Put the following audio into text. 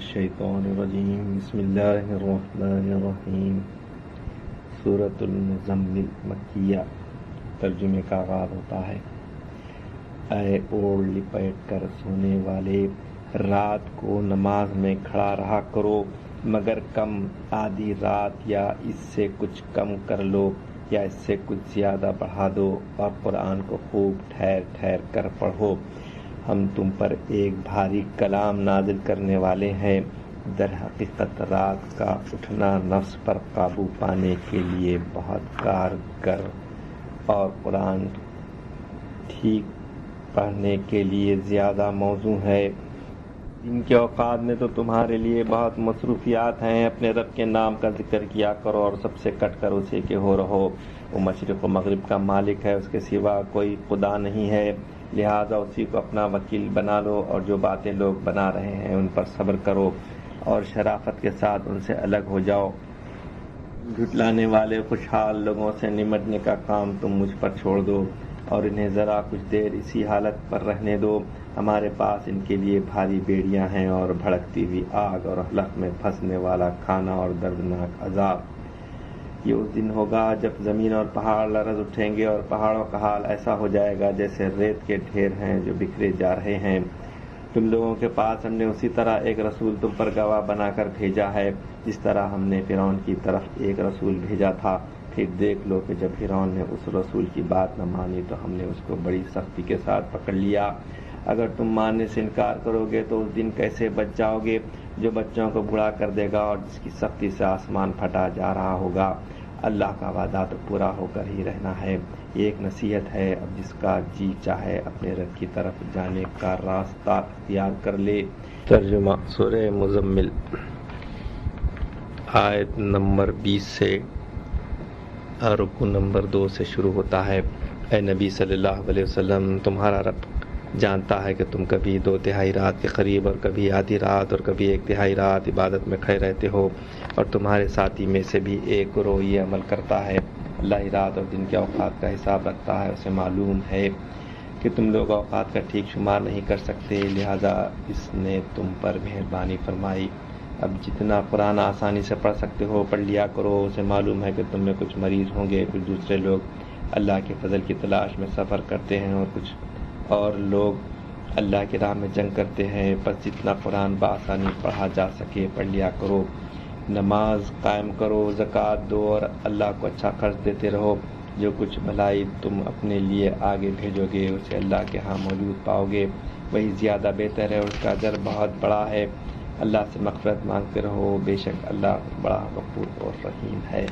الشیطان الرجیم بسم اللہ الرحمن الرحیم سورۃ المزمل مکیہ۔ ترجمے کا آغاز ہوتا ہے: اے اوڑھ لپیٹ کر سونے والے، رات کو نماز میں کھڑا رہا کرو، مگر کم آدھی رات یا اس سے کچھ کم کر لو یا اس سے کچھ زیادہ بڑھا دو، اور قرآن کو خوب ٹھہر ٹھہر کر پڑھو۔ ہم تم پر ایک بھاری کلام نازل کرنے والے ہیں۔ در حقیقت رات کا اٹھنا نفس پر قابو پانے کے لیے بہت کارگر اور قرآن ٹھیک پڑھنے کے لیے زیادہ موزوں ہے۔ ان کے اوقات میں تو تمہارے لیے بہت مصروفیات ہیں۔ اپنے رب کے نام کا ذکر کیا کرو اور سب سے کٹ کر اسی کے ہو رہو۔ وہ مشرق و مغرب کا مالک ہے، اس کے سوا کوئی خدا نہیں ہے، لہٰذا اسی کو اپنا وکیل بنا لو، اور جو باتیں لوگ بنا رہے ہیں ان پر صبر کرو اور شرافت کے ساتھ ان سے الگ ہو جاؤ۔ جھٹلانے والے خوشحال لوگوں سے نمٹنے کا کام تم مجھ پر چھوڑ دو اور انہیں ذرا کچھ دیر اسی حالت پر رہنے دو۔ ہمارے پاس ان کے لیے بھاری بیڑیاں ہیں اور بھڑکتی ہوئی آگ اور حلق میں پھنسنے والا کھانا اور دردناک عذاب۔ یہ اس دن ہوگا جب زمین اور پہاڑ لرز اٹھیں گے، اور پہاڑوں کا حال ایسا ہو جائے گا جیسے ریت کے ڈھیر ہیں جو بکھرے جا رہے ہیں۔ تم لوگوں کے پاس ہم نے اسی طرح ایک رسول تم پر گواہ بنا کر بھیجا ہے، جس طرح ہم نے فرعون کی طرف ایک رسول بھیجا تھا۔ پھر دیکھ لو کہ جب فرعون نے اس رسول کی بات نہ مانی تو ہم نے اس کو بڑی سختی کے ساتھ پکڑ لیا۔ اگر تم ماننے سے انکار کرو گے تو اس دن کیسے بچ جاؤ گے جو بچوں کو بوڑھا کر دے گا اور جس کی سختی سے آسمان پھٹا جا رہا ہوگا۔ اللہ کا وعدہ تو پورا ہو کر ہی رہنا ہے۔ یہ ایک نصیحت ہے، اب جس کا جی چاہے اپنے رب کی طرف جانے کا راستہ اختیار کر لے۔ ترجمہ: سورہ مزمل آیت نمبر 20 سے رکوع نمبر 2 سے شروع ہوتا ہے۔ اے نبی صلی اللہ علیہ وسلم، تمہارا رب جانتا ہے کہ تم کبھی 2/3 رات کے قریب اور کبھی آدھی رات اور کبھی 1/3 رات عبادت میں کھڑے رہتے ہو، اور تمہارے ساتھی میں سے بھی ایک گروہ یہ عمل کرتا ہے۔ اللہ ہی رات اور دن کے اوقات کا حساب رکھتا ہے۔ اسے معلوم ہے کہ تم لوگ اوقات کا ٹھیک شمار نہیں کر سکتے، لہذا اس نے تم پر مہربانی فرمائی۔ اب جتنا قرآن آسانی سے پڑھ سکتے ہو پڑھ لیا کرو۔ اسے معلوم ہے کہ تم میں کچھ مریض ہوں گے، کچھ دوسرے لوگ اللہ کے فضل کی تلاش میں سفر کرتے ہیں، اور کچھ اور لوگ اللہ کی راہ میں جنگ کرتے ہیں۔ بس جتنا قرآن بآسانی پڑھا جا سکے پڑھ لیا کرو۔ نماز قائم کرو، زکوٰۃ دو اور اللہ کو اچھا خرچ دیتے رہو۔ جو کچھ بھلائی تم اپنے لیے آگے بھیجو گے اسے اللہ کے ہاں موجود پاؤ گے، وہی زیادہ بہتر ہے اور اس کا اجر بہت بڑا ہے۔ اللہ سے مغفرت مانگتے رہو، بے شک اللہ بڑا غفور اور رحیم ہے۔